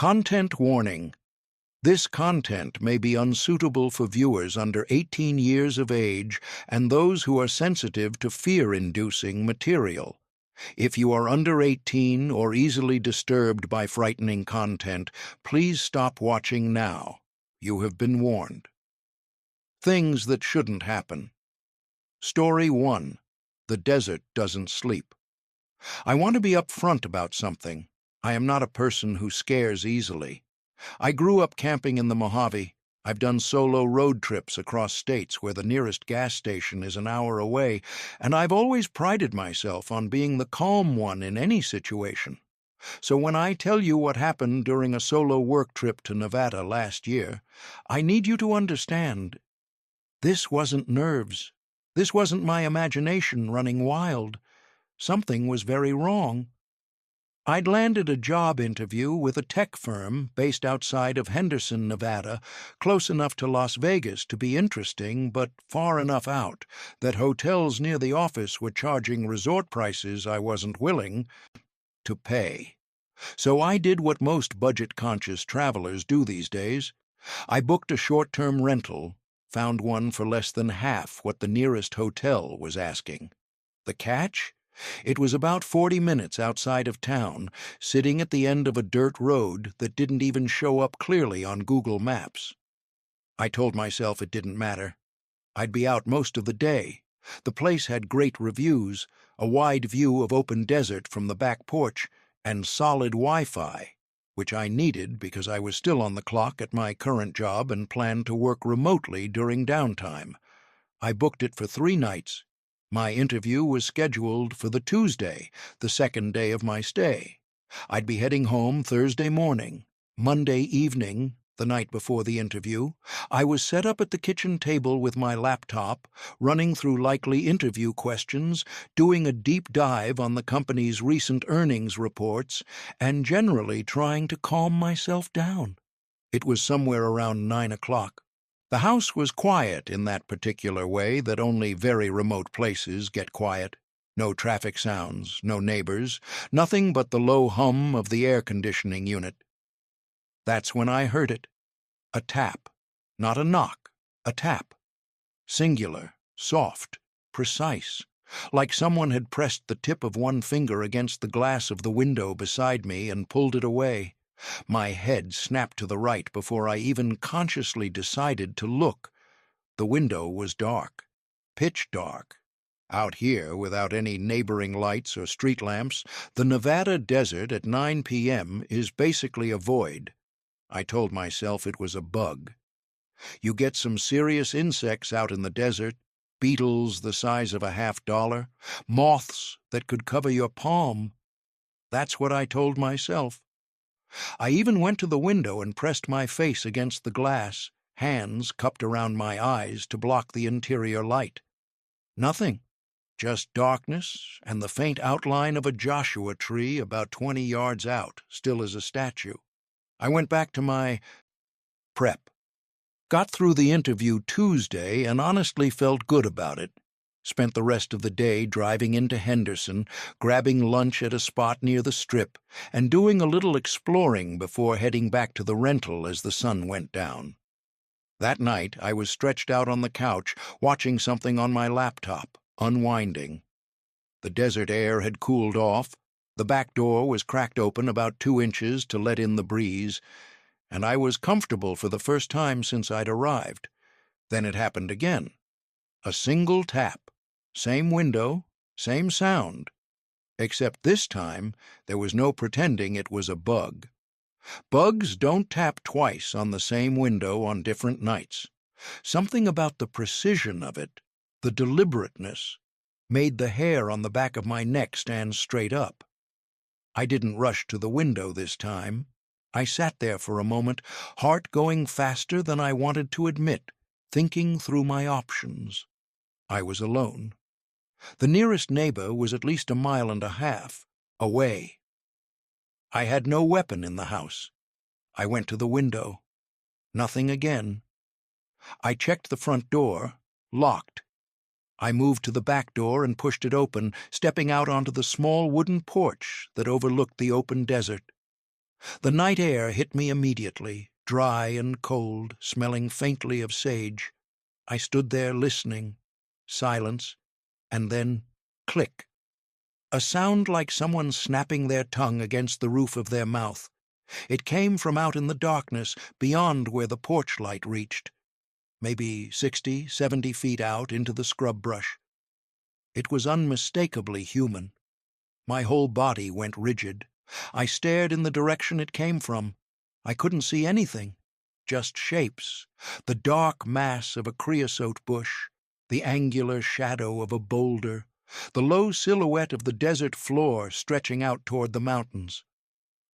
Content warning. This content may be unsuitable for viewers under 18 years of age and those who are sensitive to fear-inducing material. If you are under 18 or easily disturbed by frightening content, please stop watching now. You have been warned. Things that shouldn't happen. Story 1. The desert doesn't sleep. I want to be upfront about something. I am not a person who scares easily. I grew up camping in the Mojave. I've done solo road trips across states where the nearest gas station is an hour away, and I've always prided myself on being the calm one in any situation. So when I tell you what happened during a solo work trip to Nevada last year, I need you to understand, this wasn't nerves. This wasn't my imagination running wild. Something was very wrong. I'd landed a job interview with a tech firm based outside of Henderson, Nevada, close enough to Las Vegas to be interesting, but far enough out that hotels near the office were charging resort prices I wasn't willing to pay. So I did what most budget-conscious travelers do these days. I booked a short-term rental, found one for less than half what the nearest hotel was asking. The catch? It was about 40 minutes outside of town, sitting at the end of a dirt road that didn't even show up clearly on Google Maps. I told myself it didn't matter. I'd be out most of the day. The place had great reviews, a wide view of open desert from the back porch, and solid Wi-Fi, which I needed because I was still on the clock at my current job and planned to work remotely during downtime. I booked it for 3 nights. My interview was scheduled for the Tuesday, the second day of my stay. I'd be heading home Thursday morning. Monday evening, the night before the interview, I was set up at the kitchen table with my laptop, running through likely interview questions, doing a deep dive on the company's recent earnings reports, and generally trying to calm myself down. It was somewhere around 9 o'clock. The house was quiet in that particular way that only very remote places get quiet. No traffic sounds, no neighbors, nothing but the low hum of the air conditioning unit. That's when I heard it. A tap. Not a knock. A tap. Singular, soft, precise, like someone had pressed the tip of one finger against the glass of the window beside me and pulled it away. My head snapped to the right before I even consciously decided to look. The window was dark, pitch dark. Out here, without any neighboring lights or street lamps, the Nevada desert at 9 p.m. is basically a void. I told myself it was a bug. You get some serious insects out in the desert, beetles the size of a $50, moths that could cover your palm. That's what I told myself. I even went to the window and pressed my face against the glass, hands cupped around my eyes to block the interior light. Nothing, just darkness and the faint outline of a Joshua tree about 20 yards out, still as a statue. I went back to my prep. Got through the interview Tuesday and honestly felt good about it. Spent the rest of the day driving into Henderson, grabbing lunch at a spot near the Strip, and doing a little exploring before heading back to the rental as the sun went down. That night, I was stretched out on the couch, watching something on my laptop, unwinding. The desert air had cooled off, the back door was cracked open about 2 inches to let in the breeze, and I was comfortable for the first time since I'd arrived. Then it happened again. A single tap. Same window, same sound. Except this time, there was no pretending it was a bug. Bugs don't tap twice on the same window on different nights. Something about the precision of it, the deliberateness, made the hair on the back of my neck stand straight up. I didn't rush to the window this time. I sat there for a moment, heart going faster than I wanted to admit, thinking through my options. I was alone. The nearest neighbor was at least 1.5 miles away. I had no weapon in the house. I went to the window. Nothing again. I checked the front door, locked. I moved to the back door and pushed it open, stepping out onto the small wooden porch that overlooked the open desert. The night air hit me immediately, dry and cold, smelling faintly of sage. I stood there listening. Silence, and then click. A sound like someone snapping their tongue against the roof of their mouth. It came from out in the darkness, beyond where the porch light reached, maybe 60, 70 feet out into the scrub brush. It was unmistakably human. My whole body went rigid. I stared in the direction it came from. I couldn't see anything, just shapes, the dark mass of a creosote bush, the angular shadow of a boulder, the low silhouette of the desert floor stretching out toward the mountains.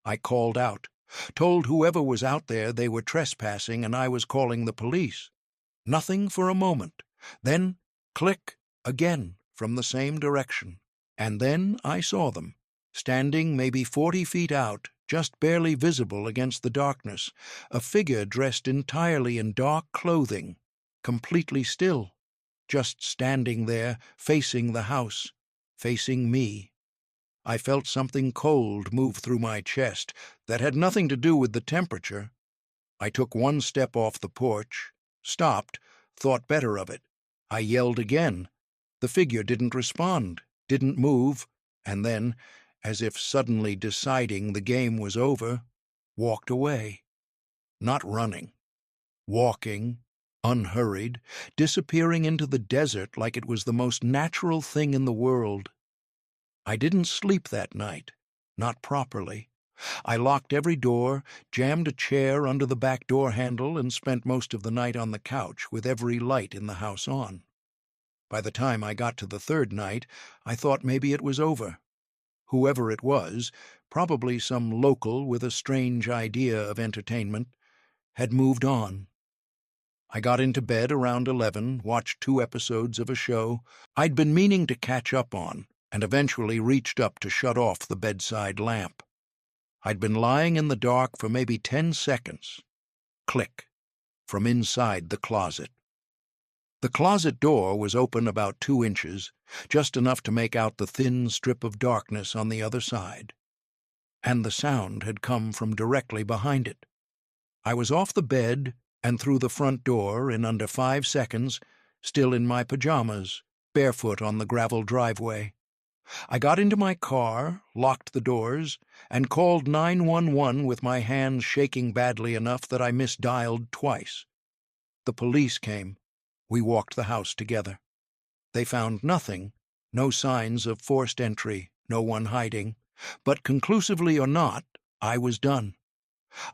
I called out, told whoever was out there they were trespassing and I was calling the police. Nothing for a moment. Then, click, again, from the same direction. And then I saw them, standing maybe 40 feet out, just barely visible against the darkness, a figure dressed entirely in dark clothing, completely still, just standing there, facing the house, facing me. I felt something cold move through my chest that had nothing to do with the temperature. I took one step off the porch, stopped, thought better of it. I yelled again. The figure didn't respond, didn't move, and then, as if suddenly deciding the game was over, walked away. Not running. Walking, unhurried, disappearing into the desert like it was the most natural thing in the world. I didn't sleep that night, not properly. I locked every door, jammed a chair under the back door handle, and spent most of the night on the couch with every light in the house on. By the time I got to the third night, I thought maybe it was over. Whoever it was, probably some local with a strange idea of entertainment, had moved on. I got into bed around 11, watched 2 episodes of a show I'd been meaning to catch up on, and eventually reached up to shut off the bedside lamp. I'd been lying in the dark for maybe 10 seconds. Click, from inside the closet. The closet door was open about 2 inches, just enough to make out the thin strip of darkness on the other side. And the sound had come from directly behind it. I was off the bed and through the front door in under 5 seconds, still in my pajamas, barefoot on the gravel driveway. I got into my car, locked the doors, and called 911 with my hands shaking badly enough that I misdialed twice. The police came. We walked the house together. They found nothing, no signs of forced entry, no one hiding, but conclusively or not, I was done.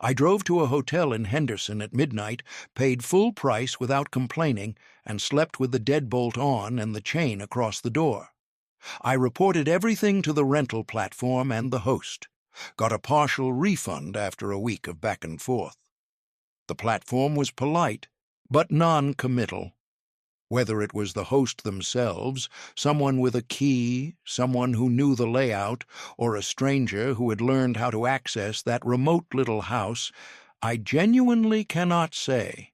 I drove to a hotel in Henderson at midnight, paid full price without complaining, and slept with the deadbolt on and the chain across the door. I reported everything to the rental platform and the host, got a partial refund after a week of back and forth. The platform was polite, but non-committal. Whether it was the host themselves, someone with a key, someone who knew the layout, or a stranger who had learned how to access that remote little house, I genuinely cannot say.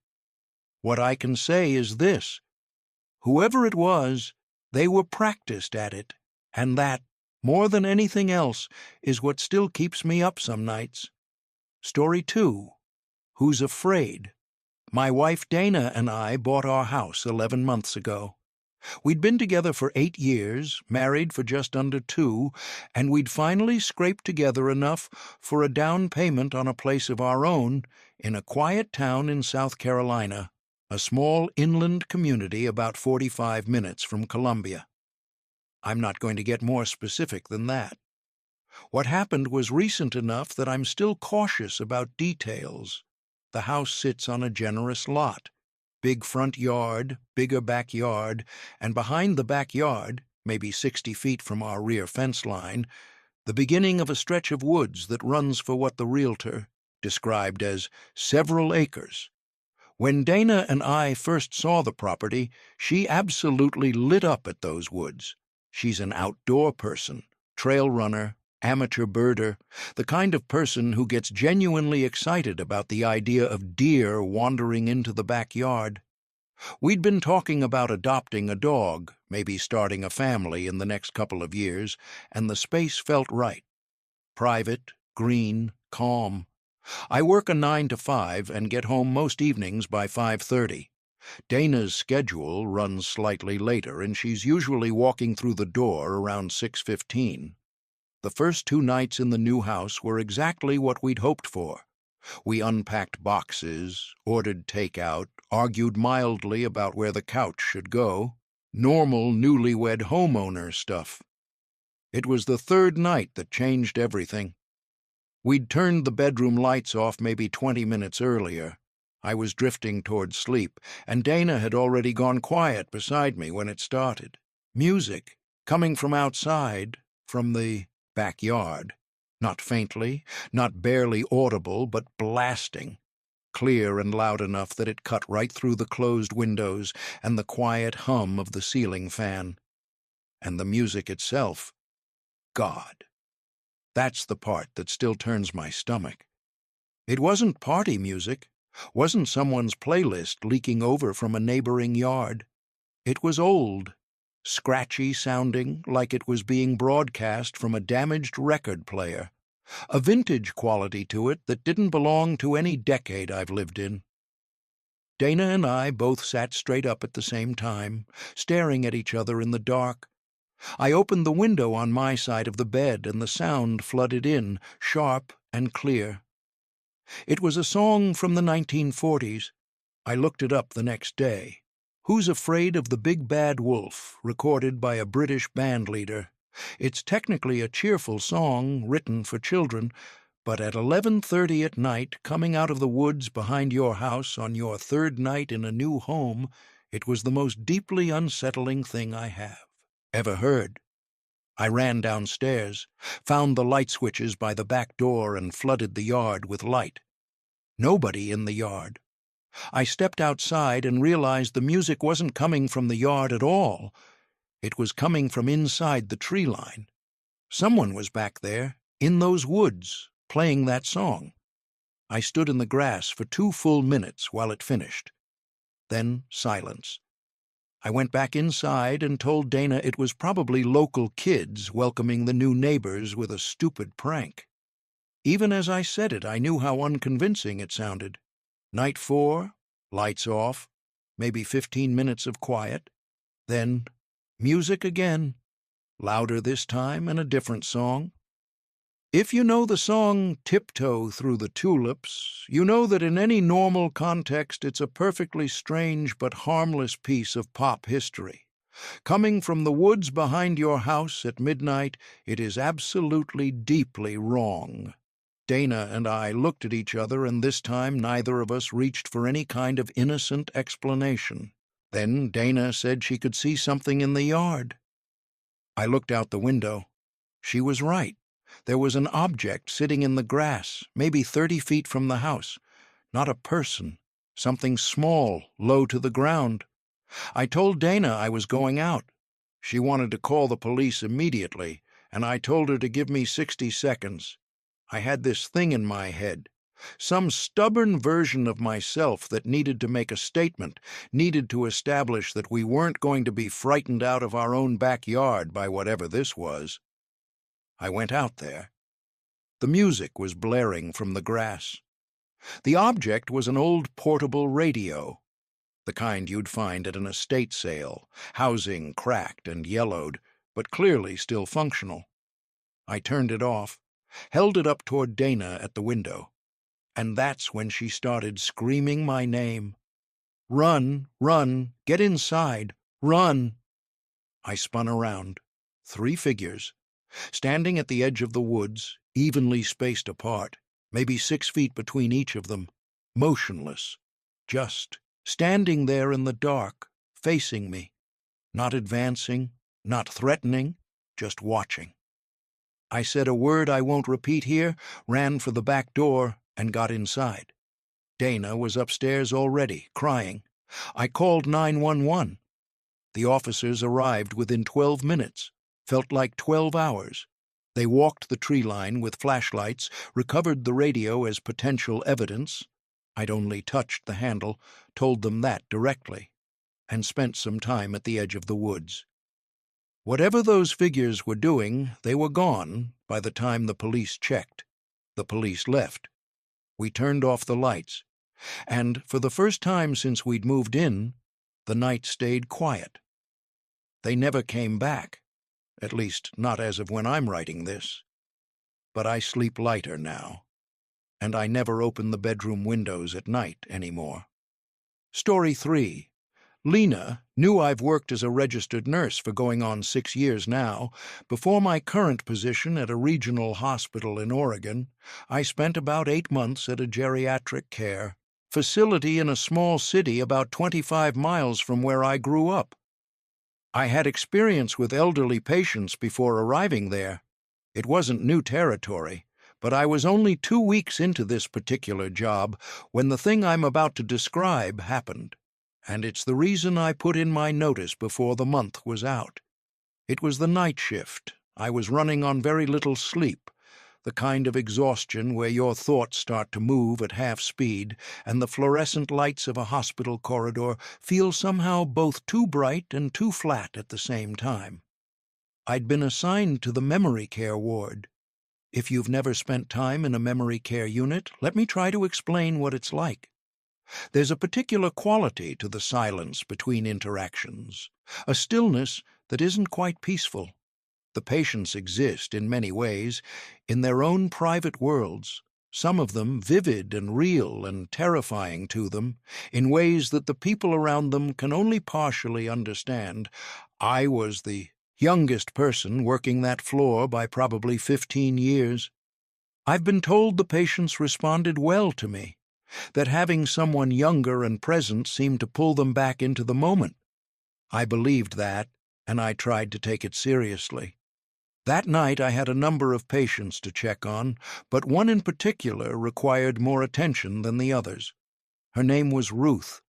What I can say is this: whoever it was, they were practiced at it, and that, more than anything else, is what still keeps me up some nights. Story 2. Who's Afraid? My wife Dana and I bought our house 11 months ago. We'd been together for 8 years, married for just under 2, and we'd finally scraped together enough for a down payment on a place of our own in a quiet town in South Carolina, a small inland community about 45 minutes from Columbia. I'm not going to get more specific than that. What happened was recent enough that I'm still cautious about details. The house sits on a generous lot. Big front yard, bigger backyard, and behind the backyard, maybe 60 feet from our rear fence line, the beginning of a stretch of woods that runs for what the realtor described as several acres. When Dana and I first saw the property, she absolutely lit up at those woods. She's an outdoor person, trail runner, amateur birder, the kind of person who gets genuinely excited about the idea of deer wandering into the backyard. We'd been talking about adopting a dog, maybe starting a family in the next couple of years, and the space felt right. Private, green, calm. I work a 9 to 5 and get home most evenings by 5:30. Dana's schedule runs slightly later, and she's usually walking through the door around 6:15. The first 2 nights in the new house were exactly what we'd hoped for. We unpacked boxes, ordered takeout, argued mildly about where the couch should go. Normal newlywed homeowner stuff. It was the third night that changed everything. We'd turned the bedroom lights off maybe 20 minutes earlier. I was drifting toward sleep, and Dana had already gone quiet beside me when it started. Music, coming from outside, from the backyard. Not faintly, not barely audible, but blasting. Clear and loud enough that it cut right through the closed windows and the quiet hum of the ceiling fan. And the music itself. God. That's the part that still turns my stomach. It wasn't party music, wasn't someone's playlist leaking over from a neighboring yard. It was old, scratchy sounding like it was being broadcast from a damaged record player. A vintage quality to it that didn't belong to any decade I've lived in. Dana and I both sat straight up at the same time, staring at each other in the dark. I opened the window on my side of the bed, and the sound flooded in, sharp and clear. It was a song from the 1940s. I looked it up the next day. Who's Afraid of the Big Bad Wolf, recorded by a British band leader. It's technically a cheerful song written for children, but at 11:30 at night, coming out of the woods behind your house on your third night in a new home, it was the most deeply unsettling thing I have ever heard. I ran downstairs, found the light switches by the back door, and flooded the yard with light. Nobody in the yard. I stepped outside and realized the music wasn't coming from the yard at all. It was coming from inside the tree line. Someone was back there, in those woods, playing that song. I stood in the grass for 2 full minutes while it finished. Then silence. I went back inside and told Dana it was probably local kids welcoming the new neighbors with a stupid prank. Even as I said it, I knew how unconvincing it sounded. Night 4, lights off, maybe 15 minutes of quiet. Then music again, louder this time and a different song. If you know the song Tiptoe Through the Tulips, you know that in any normal context it's a perfectly strange but harmless piece of pop history. Coming from the woods behind your house at midnight, it is absolutely deeply wrong. Dana and I looked at each other, and this time neither of us reached for any kind of innocent explanation. Then Dana said she could see something in the yard. I looked out the window. She was right. There was an object sitting in the grass, maybe 30 feet from the house. Not a person. Something small, low to the ground. I told Dana I was going out. She wanted to call the police immediately, and I told her to give me 60 seconds. I had this thing in my head. Some stubborn version of myself that needed to make a statement, needed to establish that we weren't going to be frightened out of our own backyard by whatever this was. I went out there. The music was blaring from the grass. The object was an old portable radio, the kind you'd find at an estate sale, housing cracked and yellowed, but clearly still functional. I turned it off, held it up toward Dana at the window, and that's when she started screaming my name. "Run, run, get inside, run!" I spun around. 3 figures, standing at the edge of the woods, evenly spaced apart, maybe 6 feet between each of them, motionless, just standing there in the dark, facing me, not advancing, not threatening, just watching. I said a word I won't repeat here, ran for the back door, and got inside. Dana was upstairs already, crying. I called 911. The officers arrived within 12 minutes. Felt like 12 hours. They walked the tree line with flashlights, recovered the radio as potential evidence. I'd only touched the handle, told them that directly, and spent some time at the edge of the woods. Whatever those figures were doing, they were gone by the time the police checked. The police left. We turned off the lights, and for the first time since we'd moved in, the night stayed quiet. They never came back, at least not as of when I'm writing this. But I sleep lighter now, and I never open the bedroom windows at night anymore. Story 3. Lena knew I've worked as a registered nurse for going on 6 years now. Before my current position at a regional hospital in Oregon, I spent about 8 months at a geriatric care facility in a small city about 25 miles from where I grew up. I had experience with elderly patients before arriving there. It wasn't new territory, but I was only 2 weeks into this particular job when the thing I'm about to describe happened. And it's the reason I put in my notice before the month was out. It was the night shift. I was running on very little sleep, the kind of exhaustion where your thoughts start to move at half speed and the fluorescent lights of a hospital corridor feel somehow both too bright and too flat at the same time. I'd been assigned to the memory care ward. If you've never spent time in a memory care unit, let me try to explain what it's like. There's a particular quality to the silence between interactions, a stillness that isn't quite peaceful. The patients exist in many ways, in their own private worlds, some of them vivid and real and terrifying to them, in ways that the people around them can only partially understand. I was the youngest person working that floor by probably 15 years. I've been told the patients responded well to me, that having someone younger and present seemed to pull them back into the moment. I believed that, and I tried to take it seriously. That night I had a number of patients to check on, but one in particular required more attention than the others. Her name was Ruth.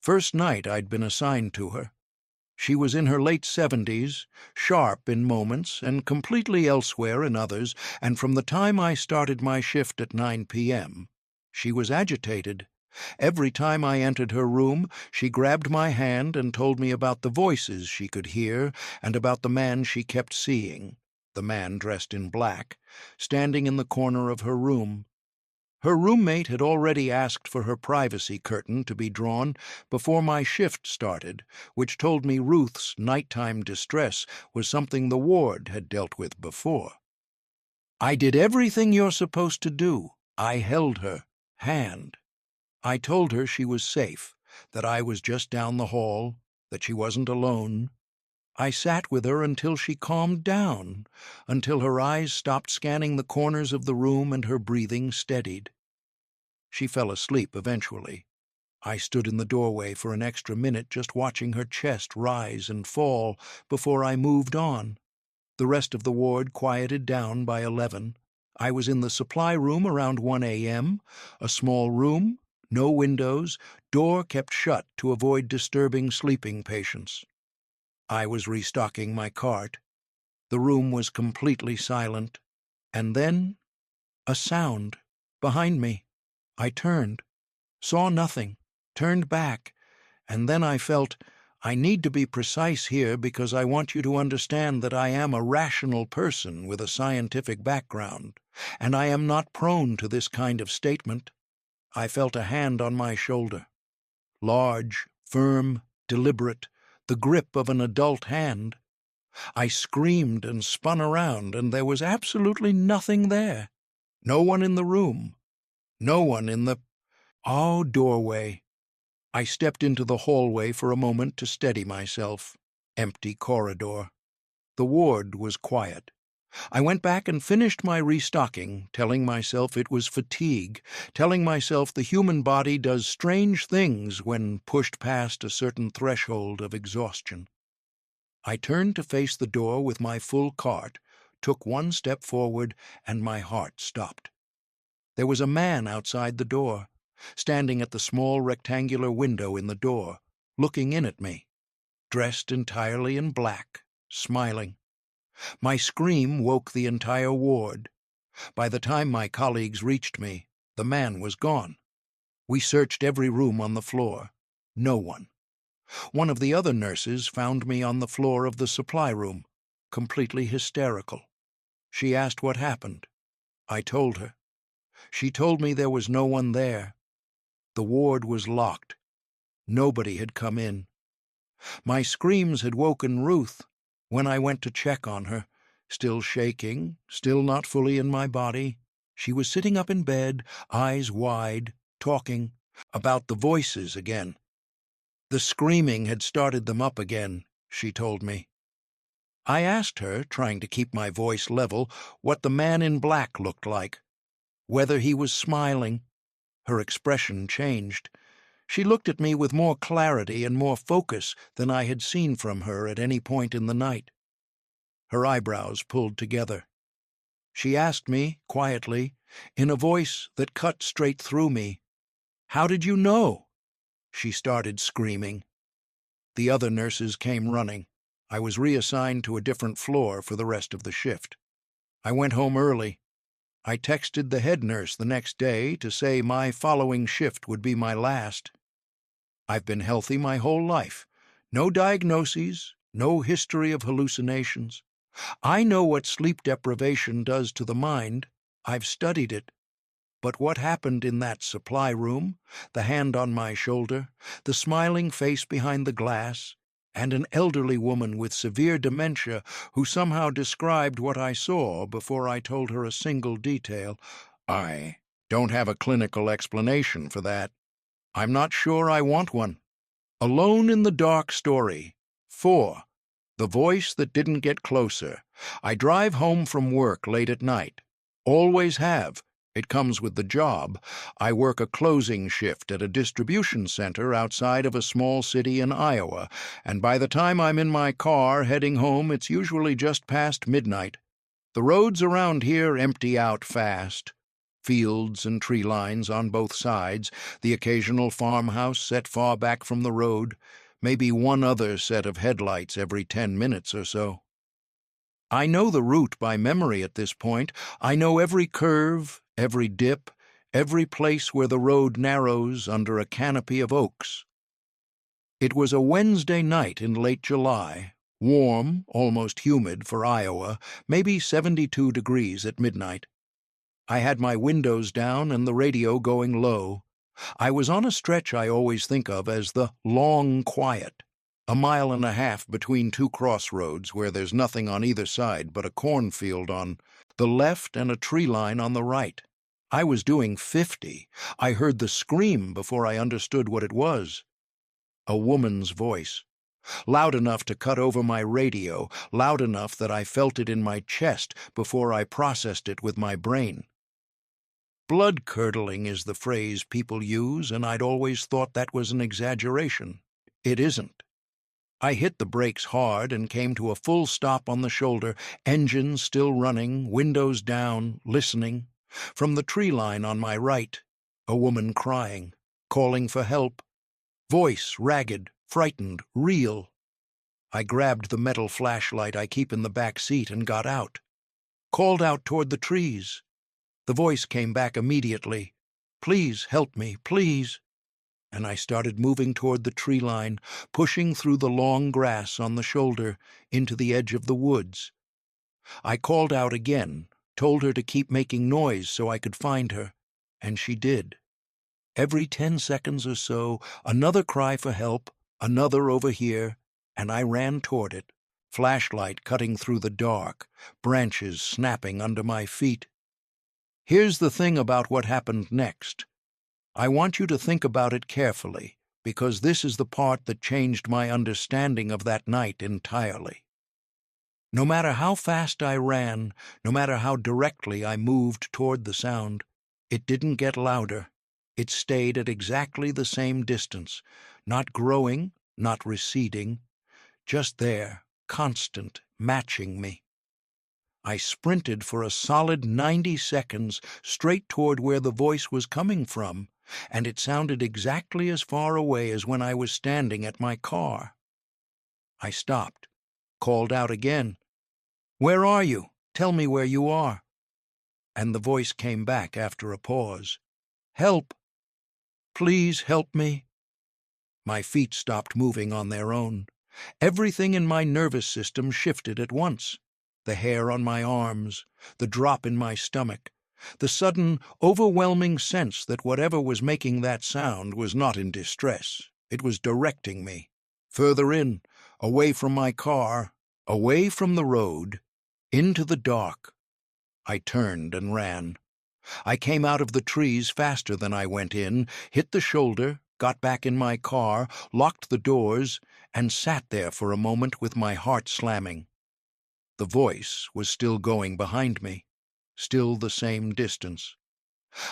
First night I'd been assigned to her. She was in her late 70s, sharp in moments and completely elsewhere in others, and from the time I started my shift at 9 p.m., she was agitated. Every time I entered her room, she grabbed my hand and told me about the voices she could hear and about the man she kept seeing, the man dressed in black, standing in the corner of her room. Her roommate had already asked for her privacy curtain to be drawn before my shift started, which told me Ruth's nighttime distress was something the ward had dealt with before. I did everything you're supposed to do. I held her hand. I told her she was safe, that I was just down the hall, that she wasn't alone. I sat with her until she calmed down, until her eyes stopped scanning the corners of the room and her breathing steadied. She fell asleep eventually. I stood in the doorway for an extra minute just watching her chest rise and fall before I moved on. The rest of the ward quieted down by 11. I was in the supply room around 1 a.m., a small room, no windows, door kept shut to avoid disturbing sleeping patients. I was restocking my cart. The room was completely silent. And then, a sound behind me. I turned, saw nothing, turned back, and then I felt, I need to be precise here because I want you to understand that I am a rational person with a scientific background, and I am not prone to this kind of statement. I felt a hand on my shoulder. Large, firm, deliberate, the grip of an adult hand. I screamed and spun around, and there was absolutely nothing there. No one in the room. No one in the doorway. I stepped into the hallway for a moment to steady myself. Empty corridor. The ward was quiet. I went back and finished my restocking, telling myself it was fatigue, telling myself the human body does strange things when pushed past a certain threshold of exhaustion. I turned to face the door with my full cart, took one step forward, and my heart stopped. There was a man outside the door, standing at the small rectangular window in the door, looking in at me, dressed entirely in black, smiling. My scream woke the entire ward. By the time my colleagues reached me, the man was gone. We searched every room on the floor. No one. One of the other nurses found me on the floor of the supply room, completely hysterical. She asked what happened. I told her. She told me there was no one there. The ward was locked. Nobody had come in. My screams had woken Ruth. When I went to check on her, still shaking, still not fully in my body, she was sitting up in bed, eyes wide, talking about the voices again. The screaming had started them up again, she told me. I asked her, trying to keep my voice level, what the man in black looked like, whether he was smiling. Her expression changed. She looked at me with more clarity and more focus than I had seen from her at any point in the night. Her eyebrows pulled together. She asked me, quietly, in a voice that cut straight through me, "How did you know?" She started screaming. The other nurses came running. I was reassigned to a different floor for the rest of the shift. I went home early. I texted the head nurse the next day to say my following shift would be my last. I've been healthy my whole life. No diagnoses, no history of hallucinations. I know what sleep deprivation does to the mind. I've studied it. But what happened in that supply room, the hand on my shoulder, the smiling face behind the glass, and an elderly woman with severe dementia who somehow described what I saw before I told her a single detail, I don't have a clinical explanation for that. I'm not sure I want one. Alone in the Dark story. 4. The voice that didn't get closer. I drive home from work late at night. Always have. It comes with the job. I work a closing shift at a distribution center outside of a small city in Iowa, and by the time I'm in my car heading home, it's usually just past midnight. The roads around here empty out fast. Fields and tree lines on both sides, the occasional farmhouse set far back from the road, maybe one other set of headlights every 10 minutes or so. I know the route by memory at this point. I know every curve, every dip, every place where the road narrows under a canopy of oaks. It was a Wednesday night in late July, warm, almost humid for Iowa, maybe 72 degrees at midnight. I had my windows down and the radio going low. I was on a stretch I always think of as the long quiet, a mile and a half between two crossroads where there's nothing on either side but a cornfield on the left and a tree line on the right. I was doing 50. I heard the scream before I understood what it was. A woman's voice, loud enough to cut over my radio, loud enough that I felt it in my chest before I processed it with my brain. Blood-curdling is the phrase people use, and I'd always thought that was an exaggeration. It isn't. I hit the brakes hard and came to a full stop on the shoulder, engine still running, windows down, listening. From the tree line on my right, a woman crying, calling for help. Voice ragged, frightened, real. I grabbed the metal flashlight I keep in the back seat and got out. Called out toward the trees. The voice came back immediately. "Please help me, please." And I started moving toward the tree line, pushing through the long grass on the shoulder into the edge of the woods. I called out again, told her to keep making noise so I could find her, and she did. Every 10 seconds or so, another cry for help, another over here, and I ran toward it, flashlight cutting through the dark, branches snapping under my feet. Here's the thing about what happened next. I want you to think about it carefully, because this is the part that changed my understanding of that night entirely. No matter how fast I ran, no matter how directly I moved toward the sound, it didn't get louder. It stayed at exactly the same distance, not growing, not receding, just there, constant, matching me. I sprinted for a solid 90 seconds straight toward where the voice was coming from, and it sounded exactly as far away as when I was standing at my car. I stopped, called out again, "Where are you? Tell me where you are." And the voice came back after a pause. "Help! Please help me." My feet stopped moving on their own. Everything in my nervous system shifted at once. The hair on my arms, the drop in my stomach, The sudden, overwhelming sense that whatever was making that sound was not in distress. It was directing me. Further in, away from my car, away from the road, into the dark. I turned and ran. I came out of the trees faster than I went in, hit the shoulder, got back in my car, locked the doors, and sat there for a moment with my heart slamming. The voice was still going behind me, still the same distance.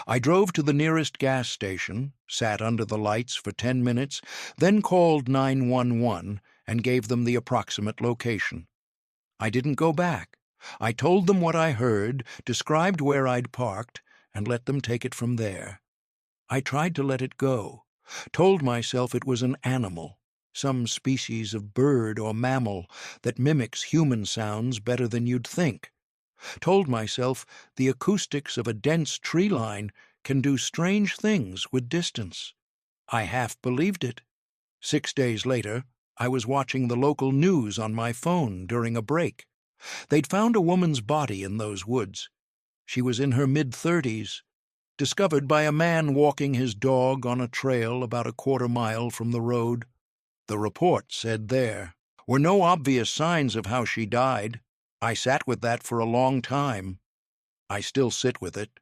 I drove to the nearest gas station, sat under the lights for 10 minutes, then called 911 and gave them the approximate location. I didn't go back. I told them what I heard, described where I'd parked, and let them take it from there. I tried to let it go, told myself it was an animal, some species of bird or mammal that mimics human sounds better than you'd think. Told myself the acoustics of a dense tree line can do strange things with distance. I half believed it. 6 days later, I was watching the local news on my phone during a break. They'd found a woman's body in those woods. She was in her mid-30s, discovered by a man walking his dog on a trail about a quarter-mile from the road. The report said there were no obvious signs of how she died. I sat with that for a long time. I still sit with it.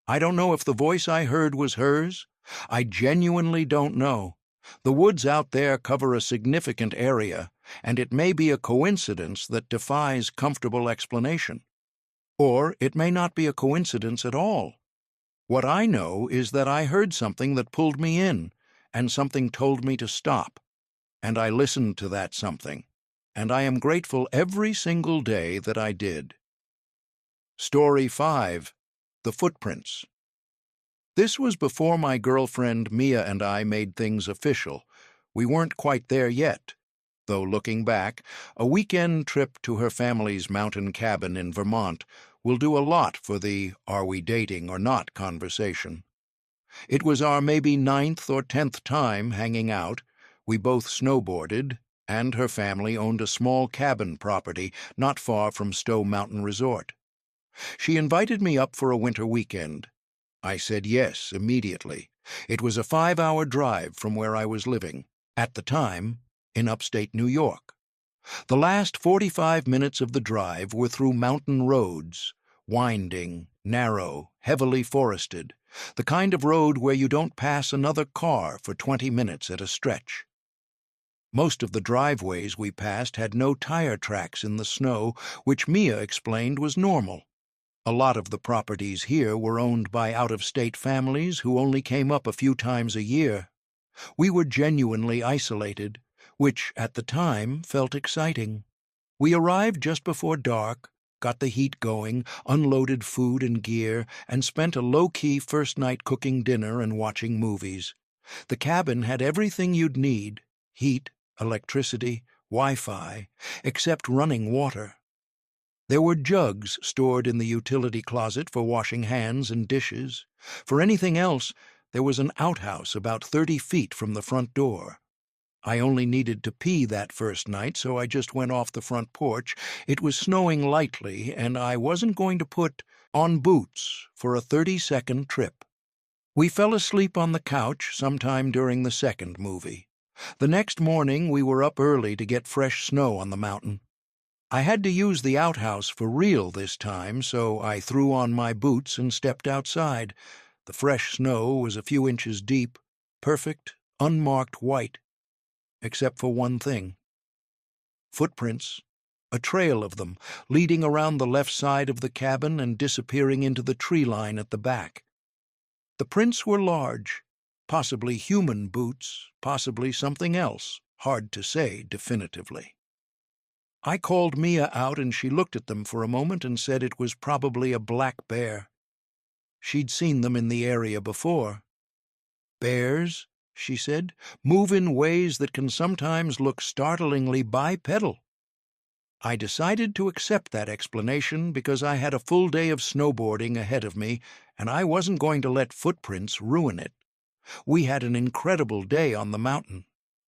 I don't know if the voice I heard was hers. I genuinely don't know. The woods out there cover a significant area, and it may be a coincidence that defies comfortable explanation. Or it may not be a coincidence at all. What I know is that I heard something that pulled me in, and something told me to stop. And I listened to that something, and I am grateful every single day that I did. Story 5. The Footprints. This was before my girlfriend Mia and I made things official. We weren't quite there yet, though looking back, a weekend trip to her family's mountain cabin in Vermont will do a lot for the "are we dating or not" conversation. It was our maybe 9th or 10th time hanging out. We both snowboarded, and her family owned a small cabin property not far from Stowe Mountain Resort. She invited me up for a winter weekend. I said yes immediately. It was a 5-hour drive from where I was living, at the time, in upstate New York. The last 45 minutes of the drive were through mountain roads, winding, narrow, heavily forested, the kind of road where you don't pass another car for 20 minutes at a stretch. Most of the driveways we passed had no tire tracks in the snow, which Mia explained was normal. A lot of the properties here were owned by out-of-state families who only came up a few times a year. We were genuinely isolated, which, at the time, felt exciting. We arrived just before dark, got the heat going, unloaded food and gear, and spent a low-key first night cooking dinner and watching movies. The cabin had everything you'd need: heat, electricity, Wi-Fi, except running water. There were jugs stored in the utility closet for washing hands and dishes. For anything else, there was an outhouse about 30 feet from the front door. I only needed to pee that first night, so I just went off the front porch. It was snowing lightly, and I wasn't going to put on boots for a 30-second trip. We fell asleep on the couch sometime during the second movie. The next morning we were up early to get fresh snow on the mountain. I had to use the outhouse for real this time, so I threw on my boots and stepped outside. The fresh snow was a few inches deep, perfect, unmarked white, except for one thing. Footprints, a trail of them, leading around the left side of the cabin and disappearing into the tree line at the back. The prints were large, possibly human boots, possibly something else, hard to say definitively. I called Mia out and she looked at them for a moment and said it was probably a black bear. She'd seen them in the area before. Bears, she said, move in ways that can sometimes look startlingly bipedal. I decided to accept that explanation because I had a full day of snowboarding ahead of me and I wasn't going to let footprints ruin it. We had an incredible day on the mountain.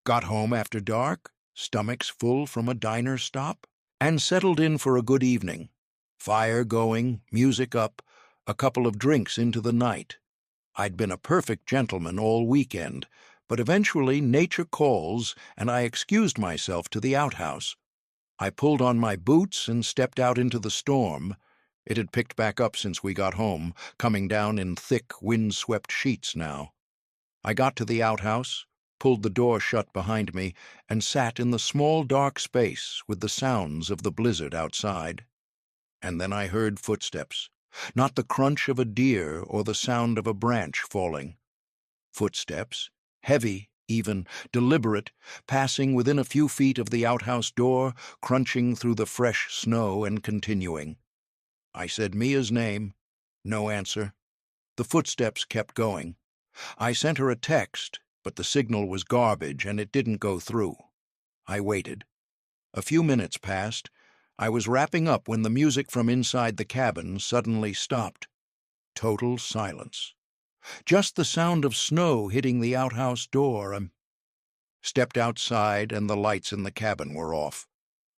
Got home after dark, stomachs full from a diner stop, and settled in for a good evening. Fire going, music up, a couple of drinks into the night. I'd been a perfect gentleman all weekend, but eventually nature calls, and I excused myself to the outhouse. I pulled on my boots and stepped out into the storm. It had picked back up since we got home, coming down in thick, wind-swept sheets now. I got to the outhouse, pulled the door shut behind me, and sat in the small dark space with the sounds of the blizzard outside. And then I heard footsteps, not the crunch of a deer or the sound of a branch falling. Footsteps, heavy, even, deliberate, passing within a few feet of the outhouse door, crunching through the fresh snow and continuing. I said Mia's name. No answer. The footsteps kept going. I sent her a text, but the signal was garbage and it didn't go through. I waited. A few minutes passed. I was wrapping up when the music from inside the cabin suddenly stopped. Total silence. Just the sound of snow hitting the outhouse door. I stepped outside and the lights in the cabin were off.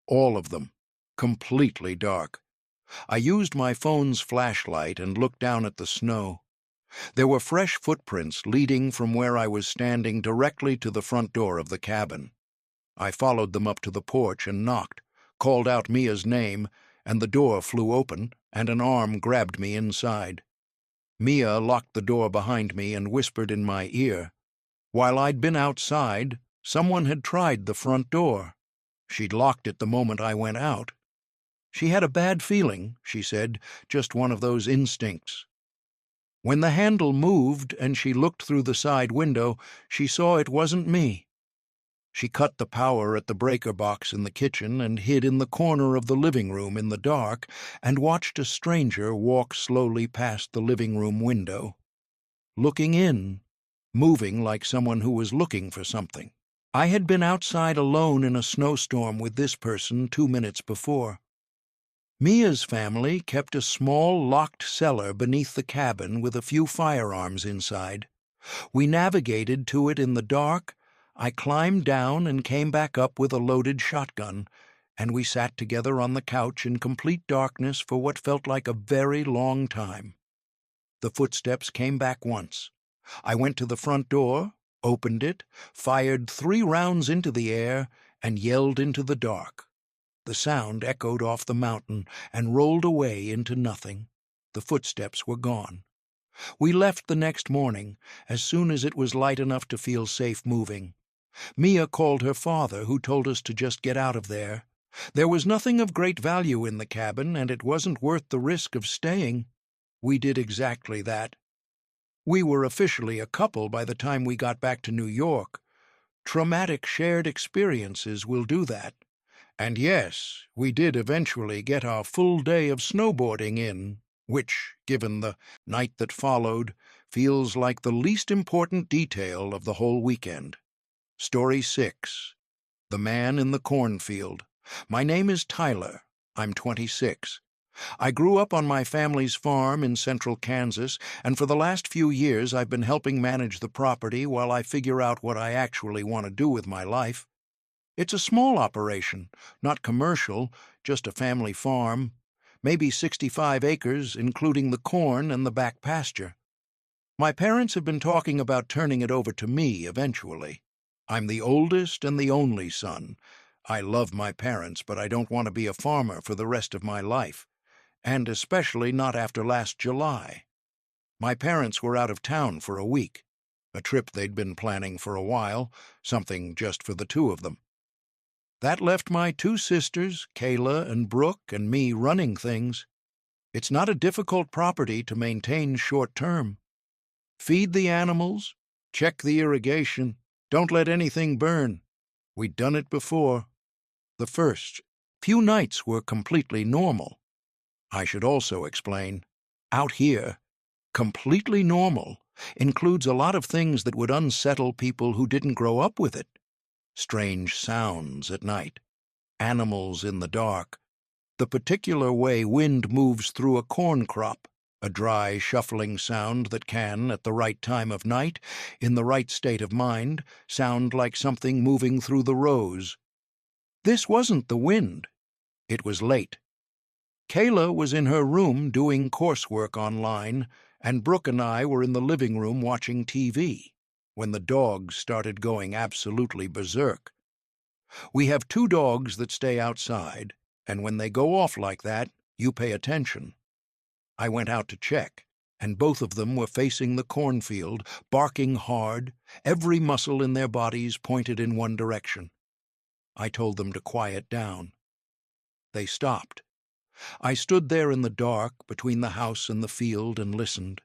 All of them. Completely dark. I used my phone's flashlight and looked down at the snow. There were fresh footprints leading from where I was standing directly to the front door of the cabin. I followed them up to the porch and knocked, called out Mia's name, and the door flew open, and an arm grabbed me inside. Mia locked the door behind me and whispered in my ear. While I'd been outside, someone had tried the front door. She'd locked it the moment I went out. She had a bad feeling, she said, just one of those instincts. When the handle moved and she looked through the side window, she saw it wasn't me. She cut the power at the breaker box in the kitchen and hid in the corner of the living room in the dark and watched a stranger walk slowly past the living room window. Looking in, moving like someone who was looking for something. I had been outside alone in a snowstorm with this person 2 minutes before. Mia's family kept a small locked cellar beneath the cabin with a few firearms inside. We navigated to it in the dark. I climbed down and came back up with a loaded shotgun, and we sat together on the couch in complete darkness for what felt like a very long time. The footsteps came back once. I went to the front door, opened it, fired 3 rounds into the air, and yelled into the dark. The sound echoed off the mountain and rolled away into nothing. The footsteps were gone. We left the next morning, as soon as it was light enough to feel safe moving. Mia called her father, who told us to just get out of there. There was nothing of great value in the cabin, and it wasn't worth the risk of staying. We did exactly that. We were officially a couple by the time we got back to New York. Traumatic shared experiences will do that. And yes, we did eventually get our full day of snowboarding in, which, given the night that followed, feels like the least important detail of the whole weekend. Story 6. The Man in the Cornfield. My name is Tyler. I'm 26. I grew up on my family's farm in central Kansas, and for the last few years I've been helping manage the property while I figure out what I actually want to do with my life. It's a small operation, not commercial, just a family farm, maybe 65 acres, including the corn and the back pasture. My parents have been talking about turning it over to me eventually. I'm the oldest and the only son. I love my parents, but I don't want to be a farmer for the rest of my life, and especially not after last July. My parents were out of town for a week, a trip they'd been planning for a while, something just for the 2 of them. That left my 2 sisters, Kayla and Brooke, and me running things. It's not a difficult property to maintain short-term. Feed the animals, check the irrigation, don't let anything burn. We'd done it before. The first few nights were completely normal. I should also explain, out here, completely normal includes a lot of things that would unsettle people who didn't grow up with it. Strange sounds at night, animals in the dark, the particular way wind moves through a corn crop, a dry, shuffling sound that can, at the right time of night, in the right state of mind, sound like something moving through the rows. This wasn't the wind. It was late. Kayla was in her room doing coursework online, and Brooke and I were in the living room watching TV when the dogs started going absolutely berserk. We have 2 dogs that stay outside, and when they go off like that, you pay attention. I went out to check, and both of them were facing the cornfield, barking hard, every muscle in their bodies pointed in one direction. I told them to quiet down. They stopped. I stood there in the dark between the house and the field and listened.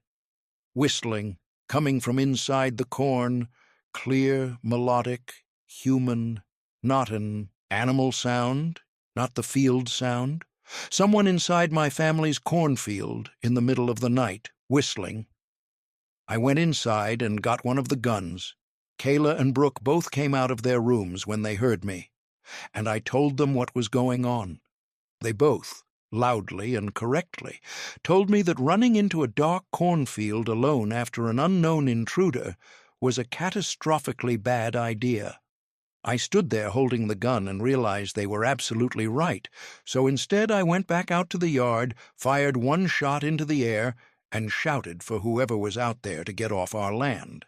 Whistling, coming from inside the corn, clear, melodic, human, not an animal sound, not the field sound. Someone inside my family's cornfield in the middle of the night, whistling. I went inside and got one of the guns. Kayla and Brooke both came out of their rooms when they heard me, and I told them what was going on. They both, loudly and correctly, told me that running into a dark cornfield alone after an unknown intruder was a catastrophically bad idea. I stood there holding the gun and realized they were absolutely right, so instead I went back out to the yard, fired one shot into the air, and shouted for whoever was out there to get off our land.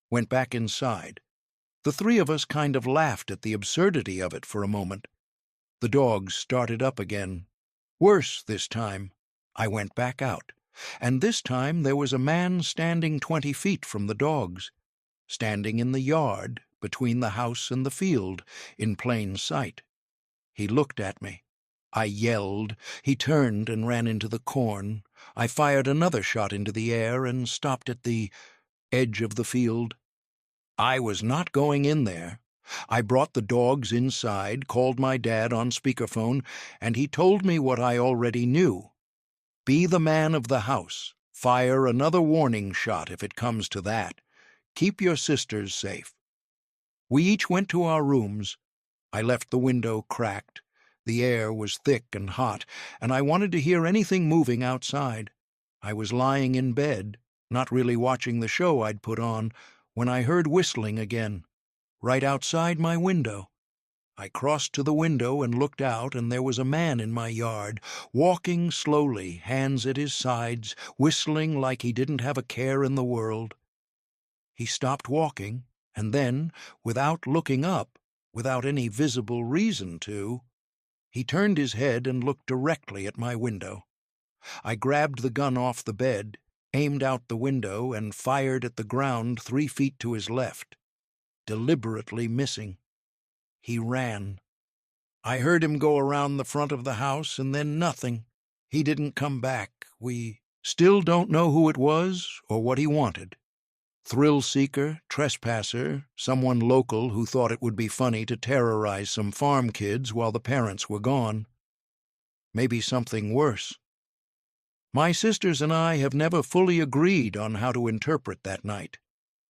Went back inside. The 3 of us kind of laughed at the absurdity of it for a moment. The dogs started up again. Worse this time. I went back out, and this time there was a man standing 20 feet from the dogs, standing in the yard between the house and the field, in plain sight. He looked at me. I yelled. He turned and ran into the corn. I fired another shot into the air and stopped at the edge of the field. I was not going in there. I brought the dogs inside, called my dad on speakerphone, and he told me what I already knew. Be the man of the house. Fire another warning shot if it comes to that. Keep your sisters safe. We each went to our rooms. I left the window cracked. The air was thick and hot, and I wanted to hear anything moving outside. I was lying in bed, not really watching the show I'd put on, when I heard whistling again, right outside my window. I crossed to the window and looked out, and there was a man in my yard, walking slowly, hands at his sides, whistling like he didn't have a care in the world. He stopped walking, and then, without looking up, without any visible reason to, he turned his head and looked directly at my window. I grabbed the gun off the bed, aimed out the window, and fired at the ground 3 feet to his left, deliberately missing. He ran. I heard him go around the front of the house, and then nothing. He didn't come back. We still don't know who it was or what he wanted. Thrill-seeker, trespasser, someone local who thought it would be funny to terrorize some farm kids while the parents were gone. Maybe something worse. My sisters and I have never fully agreed on how to interpret that night.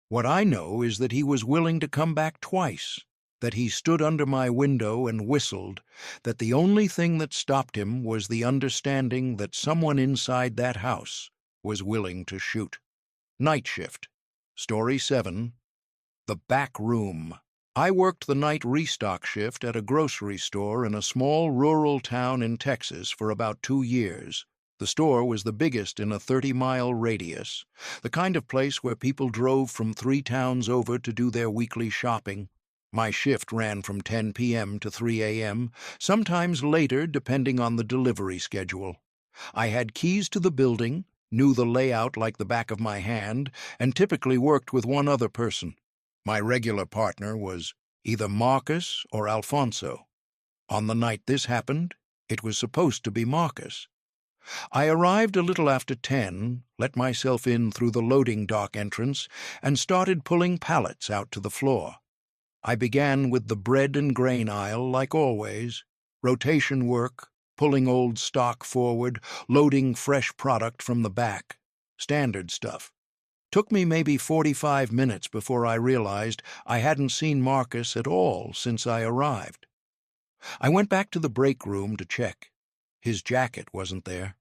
What I know is that he was willing to come back twice, that he stood under my window and whistled, that the only thing that stopped him was the understanding that someone inside that house was willing to shoot. Night Shift. Story 7. The Back Room. I worked the night restock shift at a grocery store in a small rural town in Texas for about 2 years. The store was the biggest in a 30-mile radius, the kind of place where people drove from 3 towns over to do their weekly shopping. My shift ran from 10 p.m. to 3 a.m., sometimes later depending on the delivery schedule. I had keys to the building, knew the layout like the back of my hand, and typically worked with one other person. My regular partner was either Marcus or Alfonso. On the night this happened, it was supposed to be Marcus. I arrived a little after 10, let myself in through the loading dock entrance, and started pulling pallets out to the floor. I began with the bread and grain aisle like always, rotation work, pulling old stock forward, loading fresh product from the back. Standard stuff. Took me maybe 45 minutes before I realized I hadn't seen Marcus at all since I arrived. I went back to the break room to check. His jacket wasn't there.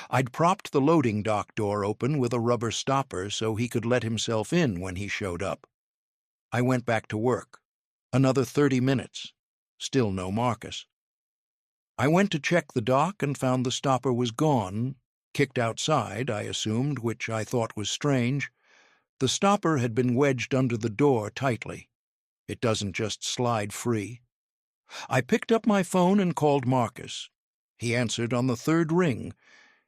I'd propped the loading dock door open with a rubber stopper so he could let himself in when he showed up. I went back to work. Another 30 minutes. Still no Marcus. I went to check the dock and found the stopper was gone, kicked outside, I assumed, which I thought was strange. The stopper had been wedged under the door tightly. It doesn't just slide free. I picked up my phone and called Marcus. He answered on the third ring.